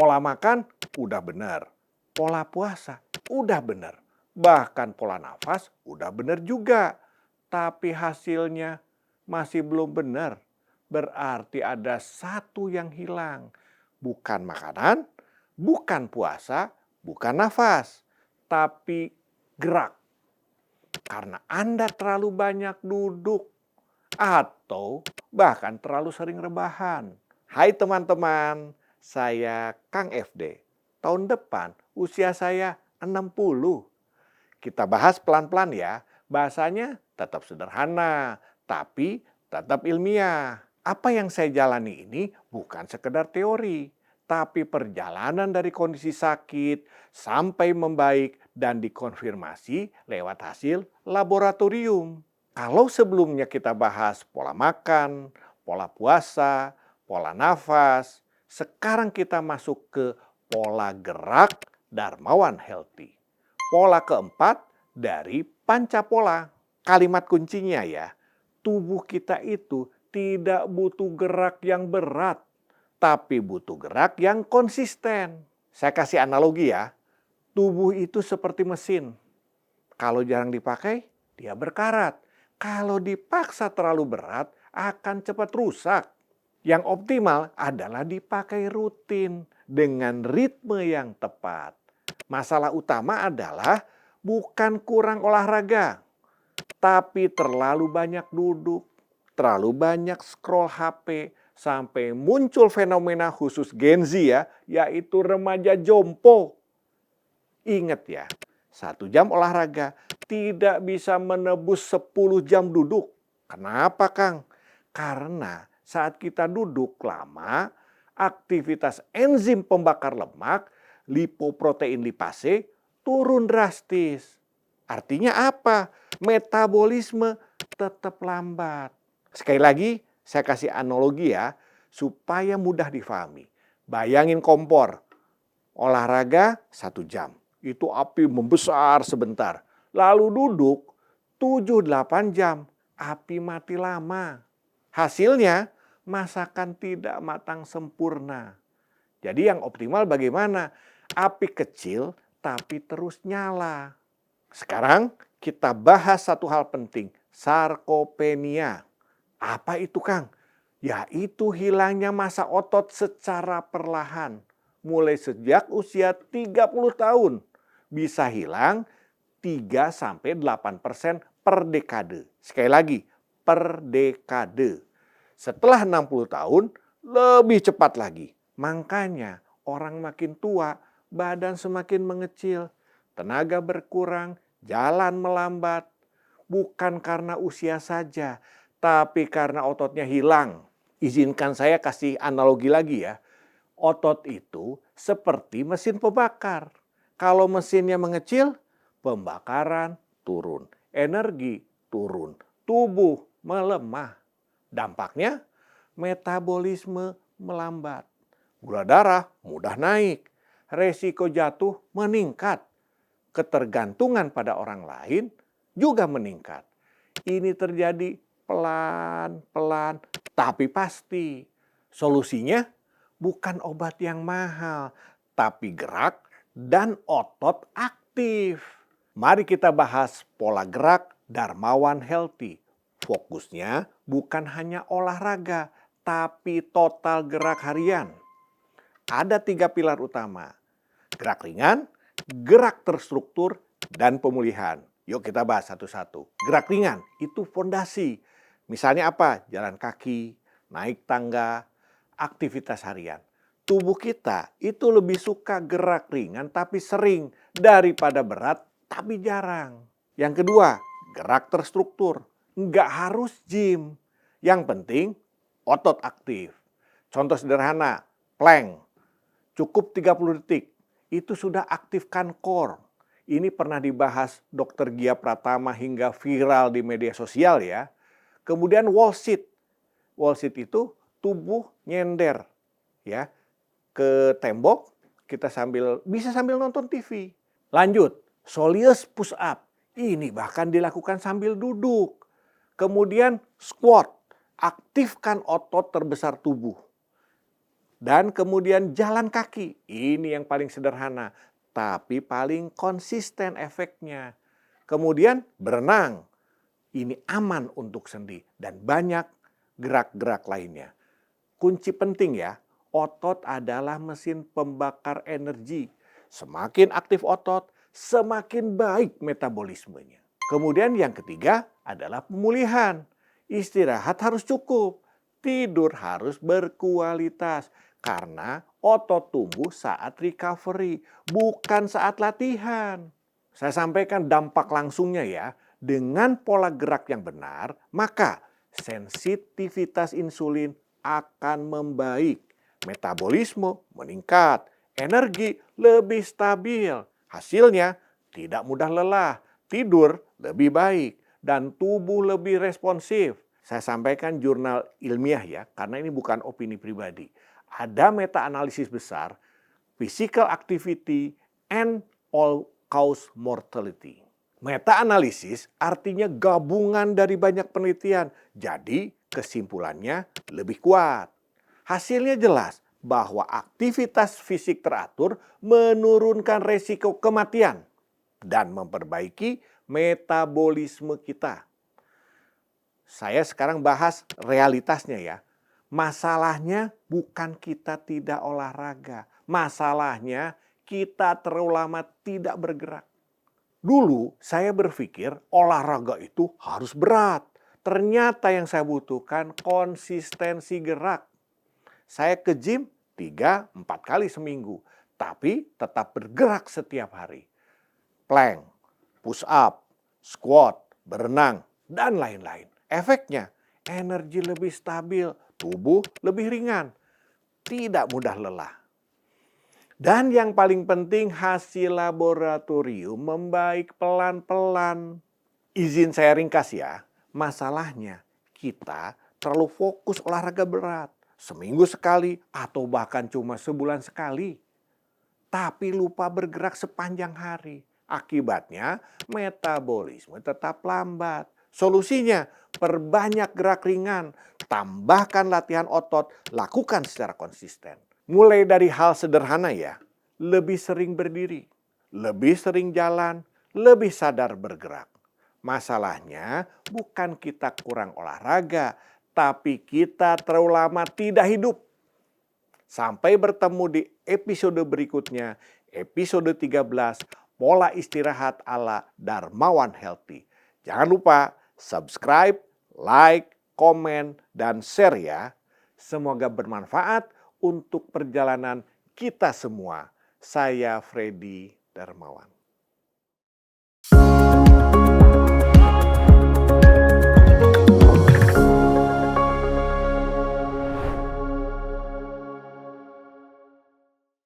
Pola makan udah benar, pola puasa udah benar, bahkan pola nafas udah benar juga. Tapi hasilnya masih belum benar. Berarti ada satu yang hilang. Bukan makanan, bukan puasa, bukan nafas, tapi gerak. Karena Anda terlalu banyak duduk atau bahkan terlalu sering rebahan. Hai teman-teman, saya Kang FD. Tahun depan usia saya 60. Kita bahas pelan-pelan ya. Bahasanya tetap sederhana, tapi tetap ilmiah. Apa yang saya jalani ini bukan sekedar teori, tapi perjalanan dari kondisi sakit sampai membaik dan dikonfirmasi lewat hasil laboratorium. Kalau sebelumnya kita bahas pola makan, pola puasa, pola nafas, sekarang kita masuk ke pola gerak Darmawan Healthy. Pola keempat dari Pancapola. Kalimat kuncinya ya, tubuh kita itu tidak butuh gerak yang berat, tapi butuh gerak yang konsisten. Saya kasih analogi ya, tubuh itu seperti mesin. Kalau jarang dipakai, dia berkarat. Kalau dipaksa terlalu berat, akan cepat rusak. Yang optimal adalah dipakai rutin dengan ritme yang tepat. Masalah utama adalah bukan kurang olahraga, tapi terlalu banyak duduk, terlalu banyak scroll HP, sampai muncul fenomena khusus Gen Z ya, yaitu remaja jompo. Ingat ya, 1 jam olahraga tidak bisa menebus 10 jam duduk. Kenapa Kang? Karena saat kita duduk lama, aktivitas enzim pembakar lemak, lipoprotein lipase, turun drastis. Artinya apa? Metabolisme tetap lambat. Sekali lagi, saya kasih analogi ya, supaya mudah difahami. Bayangin kompor, olahraga 1 jam. Itu api membesar sebentar. Lalu duduk 7-8 jam, api mati lama. Hasilnya, masakan tidak matang sempurna. Jadi yang optimal bagaimana? Api kecil tapi terus nyala. Sekarang kita bahas satu hal penting, sarkopenia. Apa itu Kang? Yaitu hilangnya massa otot secara perlahan. Mulai sejak usia 30 tahun. Bisa hilang 3-8% per dekade. Sekali lagi, per dekade. Setelah 60 tahun, lebih cepat lagi. Makanya orang makin tua, badan semakin mengecil, tenaga berkurang, jalan melambat. Bukan karena usia saja, tapi karena ototnya hilang. Izinkan saya kasih analogi lagi ya. Otot itu seperti mesin pembakar. Kalau mesinnya mengecil, pembakaran turun, energi turun, tubuh melemah. Dampaknya metabolisme melambat. Gula darah mudah naik, resiko jatuh meningkat. Ketergantungan pada orang lain juga meningkat. Ini terjadi pelan-pelan tapi pasti. Solusinya bukan obat yang mahal, tapi gerak dan otot aktif. Mari kita bahas pola gerak Darmawan Healthy. Fokusnya bukan hanya olahraga, tapi total gerak harian. Ada 3 pilar utama. Gerak ringan, gerak terstruktur, dan pemulihan. Yuk kita bahas satu-satu. Gerak ringan itu fondasi. Misalnya apa? Jalan kaki, naik tangga, aktivitas harian. Tubuh kita itu lebih suka gerak ringan tapi sering daripada berat tapi jarang. Yang kedua, gerak terstruktur. Nggak harus gym. Yang penting otot aktif. Contoh sederhana, plank. Cukup 30 detik. Itu sudah aktifkan core. Ini pernah dibahas Dr. Gia Pratama hingga viral di media sosial ya. Kemudian wall sit. Wall sit itu tubuh nyender ya ke tembok, kita bisa sambil nonton TV. Lanjut, soleus push up. Ini bahkan dilakukan sambil duduk. Kemudian squat, aktifkan otot terbesar tubuh. Dan kemudian jalan kaki. Ini yang paling sederhana, tapi paling konsisten efeknya. Kemudian berenang. Ini aman untuk sendi dan banyak gerak-gerak lainnya. Kunci penting ya, otot adalah mesin pembakar energi. Semakin aktif otot, semakin baik metabolismenya. Kemudian yang ketiga adalah pemulihan. Istirahat harus cukup, tidur harus berkualitas. Karena otot tumbuh saat recovery, bukan saat latihan. Saya sampaikan dampak langsungnya ya. Dengan pola gerak yang benar, maka sensitivitas insulin akan membaik, metabolisme meningkat, energi lebih stabil. Hasilnya tidak mudah lelah, tidur lebih baik, dan tubuh lebih responsif. Saya sampaikan jurnal ilmiah ya, karena ini bukan opini pribadi. Ada meta-analisis besar, physical activity and all-cause mortality. Meta-analisis artinya gabungan dari banyak penelitian, jadi kesimpulannya lebih kuat. Hasilnya jelas bahwa aktivitas fisik teratur menurunkan resiko kematian dan memperbaiki metabolisme kita. Saya sekarang bahas realitasnya ya. Masalahnya bukan kita tidak olahraga. Masalahnya kita terlalu lama tidak bergerak. Dulu saya berpikir olahraga itu harus berat. Ternyata yang saya butuhkan konsistensi gerak. Saya ke gym 3-4 kali seminggu, tapi tetap bergerak setiap hari. Plank, push up, squat, berenang, dan lain-lain. Efeknya, energi lebih stabil, tubuh lebih ringan, tidak mudah lelah. Dan yang paling penting, hasil laboratorium membaik pelan-pelan. Izin saya ringkas ya, masalahnya kita terlalu fokus olahraga berat. Seminggu sekali atau bahkan cuma sebulan sekali. Tapi lupa bergerak sepanjang hari. Akibatnya metabolisme tetap lambat. Solusinya, perbanyak gerak ringan, tambahkan latihan otot, lakukan secara konsisten. Mulai dari hal sederhana ya, lebih sering berdiri, lebih sering jalan, lebih sadar bergerak. Masalahnya bukan kita kurang olahraga, tapi kita terlalu lama tidak hidup. Sampai bertemu di episode berikutnya, episode 13, Pola Istirahat ala Darmawan Healthy. Jangan lupa subscribe, like, komen, dan share ya. Semoga bermanfaat untuk perjalanan kita semua. Saya Freddy Darmawan.